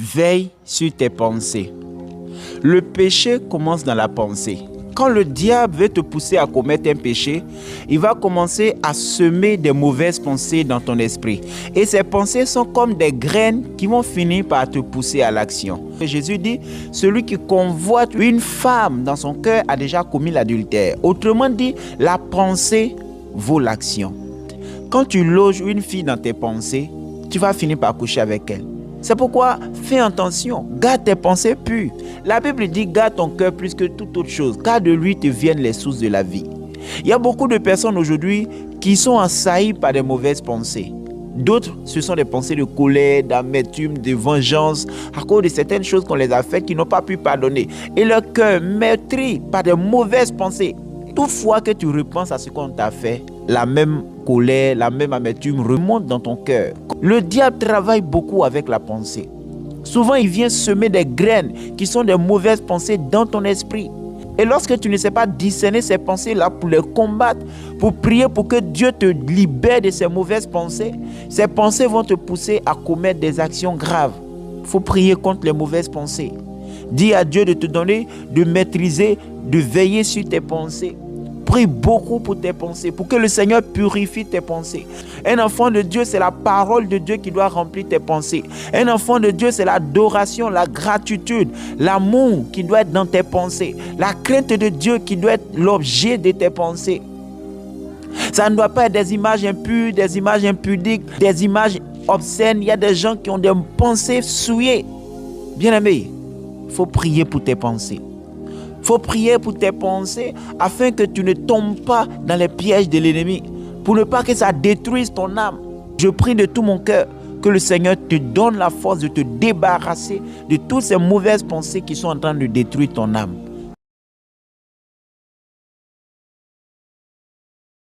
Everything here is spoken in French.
Veille sur tes pensées. Le péché commence dans la pensée. Quand le diable veut te pousser à commettre un péché, il va commencer à semer des mauvaises pensées dans ton esprit. Et ces pensées sont comme des graines qui vont finir par te pousser à l'action. Jésus dit, celui qui convoite une femme dans son cœur a déjà commis l'adultère. Autrement dit, la pensée vaut l'action. Quand tu loges une fille dans tes pensées, tu vas finir par coucher avec elle. C'est pourquoi fais attention, garde tes pensées pures. La Bible dit garde ton cœur plus que toute autre chose, car de lui te viennent les sources de la vie. Il y a beaucoup de personnes aujourd'hui qui sont assaillies par des mauvaises pensées. D'autres, ce sont des pensées de colère, d'amertume, de vengeance, à cause de certaines choses qu'on les a faites qui n'ont pas pu pardonner. Et leur cœur meurtri par de mauvaises pensées. Toutefois que tu repenses à ce qu'on t'a fait, la même colère, la même amertume remonte dans ton cœur. Le diable travaille beaucoup avec la pensée. Souvent, il vient semer des graines qui sont des mauvaises pensées dans ton esprit. Et lorsque tu ne sais pas discerner ces pensées-là pour les combattre, pour prier pour que Dieu te libère de ces mauvaises pensées, ces pensées vont te pousser à commettre des actions graves. Il faut prier contre les mauvaises pensées. Dis à Dieu de te donner, de maîtriser, de veiller sur tes pensées. Prie beaucoup pour tes pensées, pour que le Seigneur purifie tes pensées. Un enfant de Dieu, c'est la parole de Dieu qui doit remplir tes pensées. Un enfant de Dieu, c'est l'adoration, la gratitude, l'amour qui doit être dans tes pensées. La crainte de Dieu qui doit être l'objet de tes pensées. Ça ne doit pas être des images impures, des images impudiques, des images obscènes. Il y a des gens qui ont des pensées souillées. Bien-aimé, il faut prier pour tes pensées. Il faut prier pour tes pensées afin que tu ne tombes pas dans les pièges de l'ennemi, pour ne pas que ça détruise ton âme. Je prie de tout mon cœur que le Seigneur te donne la force de te débarrasser de toutes ces mauvaises pensées qui sont en train de détruire ton âme.